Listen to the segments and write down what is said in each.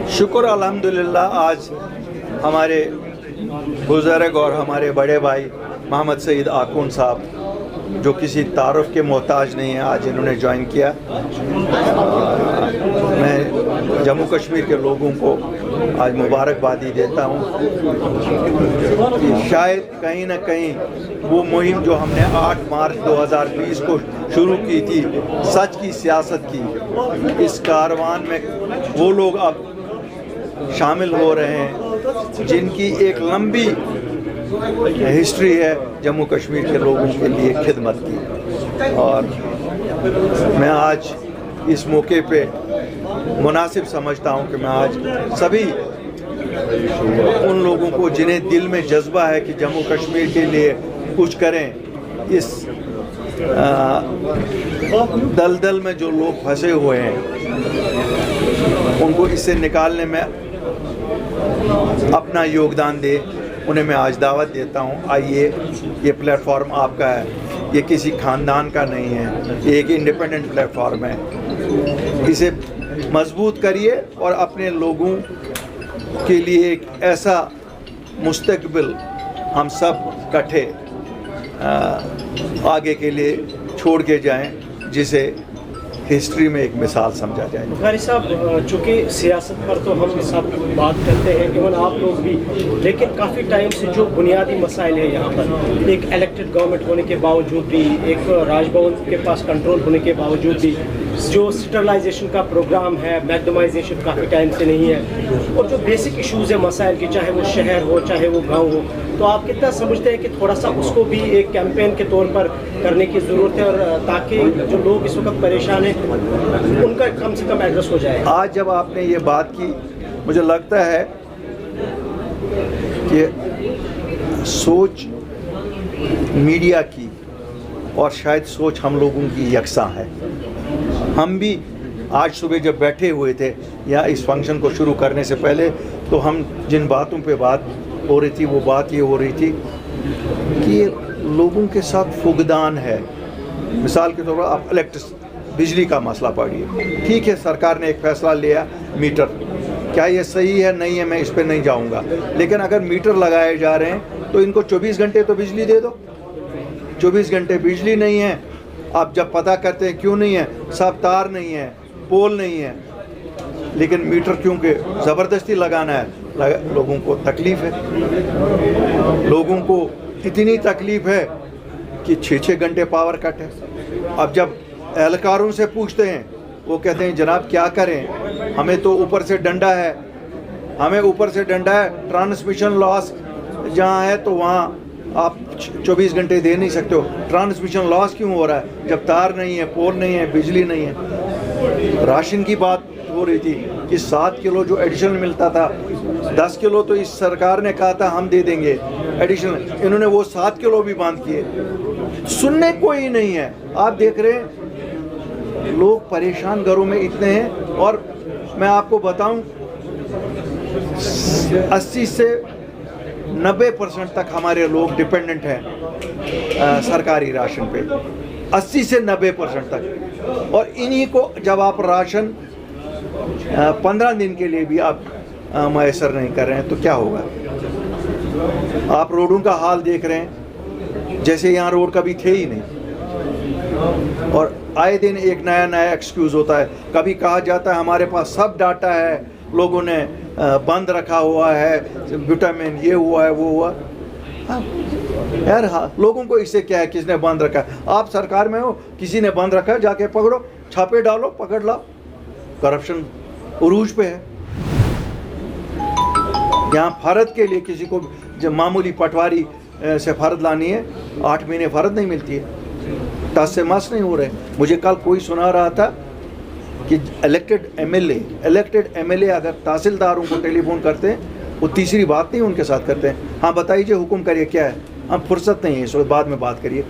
शुक्र अल्हम्दुलिल्लाह आज हमारे बुज़ुर्ग और हमारे बड़े भाई मोहम्मद सईद आकुन साहब जो किसी तारुफ के मोहताज नहीं है, आज इन्होंने ज्वाइन किया। मैं जम्मू कश्मीर के लोगों को आज मुबारकबादी देता हूँ कि शायद कहीं ना कहीं वो मुहिम जो हमने 8 मार्च 2020 को शुरू की थी, सच की सियासत की, इस कारवान में वो लोग अब शामिल हो रहे हैं जिनकी एक लंबी हिस्ट्री है जम्मू कश्मीर के लोगों के लिए खिदमत की। और मैं आज इस मौके पे मुनासिब समझता हूँ कि मैं आज सभी उन लोगों को जिन्हें दिल में जज्बा है कि जम्मू कश्मीर के लिए कुछ करें, इस दलदल में जो लोग फंसे हुए हैं उनको इससे निकालने में अपना योगदान दे, उन्हें मैं आज दावत देता हूँ। आइए, ये प्लेटफॉर्म आपका है, ये किसी ख़ानदान का नहीं है, ये एक इंडिपेंडेंट प्लेटफॉर्म है। इसे मजबूत करिए और अपने लोगों के लिए एक ऐसा मुस्तकबिल हम सब इकट्ठे आगे के लिए छोड़ के जाएं जिसे हिस्ट्री में एक मिसाल समझा जाए। बुखारी साहब, चूँकि सियासत पर तो हम सब बात करते हैं, केवल आप लोग भी, लेकिन काफ़ी टाइम से जो बुनियादी मसाइल है यहाँ पर, एक इलेक्टेड गवर्नमेंट होने के बावजूद भी, एक राजभवन के पास कंट्रोल होने के बावजूद भी, जो स्टेबलाइजेशन का प्रोग्राम है, मैग्डमाइजेशन काफ़ी टाइम से नहीं है, और जो बेसिक इशूज़ है मसाइल की, चाहे वो शहर हो चाहे वो गाँव हो, तो आप कितना समझते हैं कि थोड़ा सा उसको भी एक कैंपेन के तौर पर करने की ज़रूरत है, और ताकि जो लोग इस वक्त परेशान हैं उनका कम से कम एड्रेस हो जाए? आज जब आपने ये बात की, मुझे लगता है कि सोच मीडिया की और शायद सोच हम लोगों की यकसां है। हम भी आज सुबह जब बैठे हुए थे या इस फंक्शन को शुरू करने से पहले, तो हम जिन बातों पे बात हो रही थी वो बात ये हो रही थी कि लोगों के साथ फुकदान है। मिसाल के तौर पर आप बिजली का मसला पढ़िए, ठीक है, सरकार ने एक फ़ैसला लिया मीटर, क्या ये सही है नहीं है मैं इस पर नहीं जाऊंगा, लेकिन अगर मीटर लगाए जा रहे हैं तो इनको 24 घंटे तो बिजली दे दो। 24 घंटे बिजली नहीं है, आप जब पता करते हैं क्यों नहीं है, सब तार नहीं है, पोल नहीं है, लेकिन मीटर क्योंकि ज़बरदस्ती लगाना है, लोगों को तकलीफ़ है। लोगों को इतनी तकलीफ़ है कि 6-6 घंटे पावर कट है। अब जब एहलकारों से पूछते हैं, वो कहते हैं जनाब क्या करें, हमें तो ऊपर से डंडा है, हमें ऊपर से डंडा है, ट्रांसमिशन लॉस जहाँ है तो वहाँ आप 24 घंटे दे नहीं सकते हो। ट्रांसमिशन लॉस क्यों हो रहा है जब तार नहीं है, पोल नहीं है, बिजली नहीं है। राशन की बात हो रही थी कि 7 किलो जो एडिशनल मिलता था, 10 किलो तो इस सरकार ने कहा था हम दे देंगे एडिशनल, इन्होंने वो 7 किलो भी बंद किए। सुनने कोई नहीं है। आप देख रहे हैं लोग परेशान घरों में इतने हैं, और मैं आपको बताऊं 80 से 90% तक हमारे लोग डिपेंडेंट हैं सरकारी राशन पे, 80 से 90% तक। और इन्हीं को जब आप राशन 15 दिन के लिए भी आप मैसर नहीं कर रहे हैं तो क्या होगा। आप रोडों का हाल देख रहे हैं, जैसे यहाँ रोड कभी थे ही नहीं, और आए दिन एक नया एक्सक्यूज़ होता है। कभी कहा जाता है हमारे पास सब डाटा है, लोगों ने बंद रखा हुआ है, विटामिन ये हुआ है वो हुआ। यार हाँ, लोगों को इससे क्या है किसने बंद रखा है। आप सरकार में हो, किसी ने बंद रखा है, जाके पकड़ो, छापे डालो, पकड़ लाओ। करप्शन उरूज पे है। यहाँ फर्द के लिए किसी को जब मामूली पटवारी से फर्द लानी है, 8 महीने फर्द नहीं मिलती है, टस से मस नहीं हो रहे। मुझे कल कोई सुना रहा था कि इलेक्टेड एमएलए अगर तहसीलदारों को टेलीफोन करते हैं, वो तीसरी बात नहीं उनके साथ करते हैं, हाँ बताइए हुक्म करिए क्या है, हम फुर्सत नहीं है इस वक्त, बाद में बात करिए।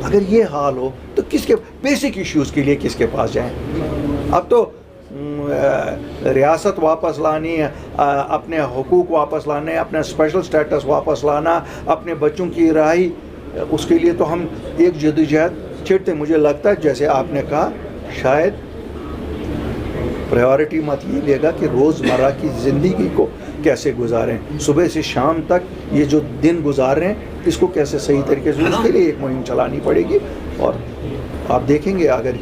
अगर ये हाल हो तो किसके बेसिक इश्यूज़ के लिए किसके पास जाएं। अब तो रियासत वापस लानी है, अपने हुकूक वापस लाने, अपना स्पेशल स्टेटस वापस लाना, अपने बच्चों की रहाई, उसके लिए तो हम एक जदोजहद छिड़ते। मुझे लगता है जैसे आपने कहा शायद प्रायोरिटी मत ये लेगा कि रोज़मर्रा की ज़िंदगी को कैसे गुजारें, सुबह से शाम तक ये जो दिन गुजार रहे हैं इसको कैसे सही तरीके से, उसके लिए एक मुहिम चलानी पड़ेगी। और आप देखेंगे अगर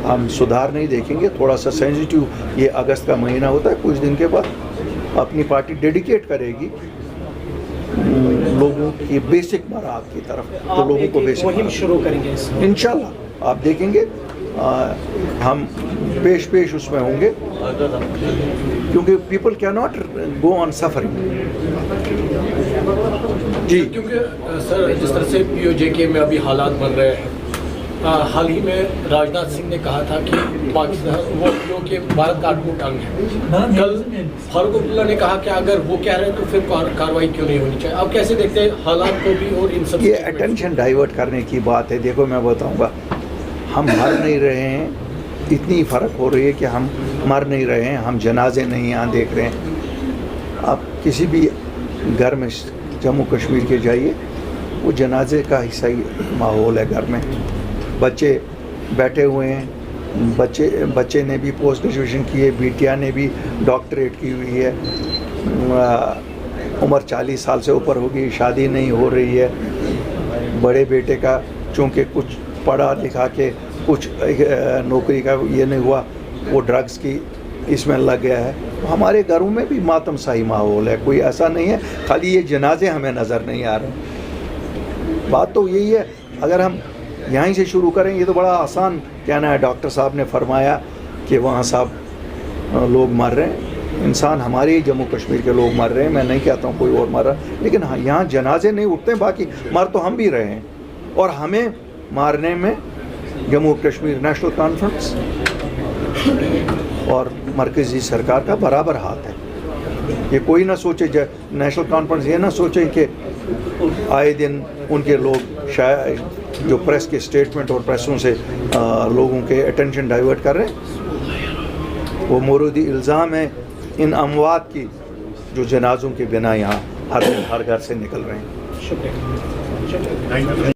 हम सुधार नहीं देखेंगे, थोड़ा सा सेंसिटिव ये अगस्त का महीना होता है, कुछ दिन के बाद अपनी पार्टी डेडिकेट करेगी लोगों की बेसिक मराहत की तरफ, तो आप लोगों को एक बेसिक मुहिम शुरू करेंगे इसमें? इंशाल्लाह आप देखेंगे हम पेश उसमें होंगे, क्योंकि people can not go on suffering. जी, क्योंकि सर जिस तरह से POJK में अभी हालात बन रहे हैं, हाल ही में राजनाथ सिंह ने कहा था कि पाकिस्तान वो क्योंकि भारत का अटूट अंग है। कल फारूक अब्दुल्ला ने कहा कि अगर वो कह रहे हैं तो फिर कार्रवाई क्यों नहीं होनी चाहिए। आप कैसे देखते हैं हालात को भी और इन सब? ये अटेंशन डाइवर्ट करने की बात है। देखो मैं बताऊंगा, हम मर नहीं रहे हैं, इतनी फ़र्क हो रही है कि हम मर नहीं रहे हैं, हम जनाजे नहीं यहाँ देख रहे हैं। आप किसी भी घर में जम्मू कश्मीर के जाइए, वो जनाजे का हिस्सा ही माहौल है। घर में बच्चे बैठे हुए हैं, बच्चे ने भी पोस्ट ग्रेजुएशन की है, बिटिया ने भी डॉक्टरेट की हुई है, उम्र 40 साल से ऊपर होगी, शादी नहीं हो रही है। बड़े बेटे का चूँकि कुछ पढ़ा लिखा के कुछ नौकरी का ये नहीं हुआ, वो ड्रग्स की इसमें लग गया है। हमारे घरों में भी मातम शाही माहौल है, कोई ऐसा नहीं है खाली ये जनाजे हमें नज़र नहीं आ रहे। बात तो यही है, अगर हम यहीं से शुरू करें, ये तो बड़ा आसान कहना है। डॉक्टर साहब ने फरमाया कि वहाँ साहब लोग मर रहे हैं, इंसान हमारे ही जम्मू कश्मीर के लोग मर रहे हैं, मैं नहीं कहता हूँ कोई और मर रहा, लेकिन हाँ यहाँ जनाजे नहीं उठते, बाकी मर तो हम भी रहे हैं। और हमें मारने में जम्मू कश्मीर नेशनल कॉन्फ्रेंस और मरकज़ी सरकार का बराबर हाथ है। ये कोई ना सोचे, नेशनल कॉन्फ्रेंस ये ना सोचे कि आए दिन उनके लोग शायद जो प्रेस के स्टेटमेंट और प्रेसों से लोगों के अटेंशन डाइवर्ट कर रहे हैं। वो मोरूदी इल्ज़ाम है इन अमवात की जो जनाजों के बिना यहाँ हर घर से निकल रहे हैं। शुक्रिया।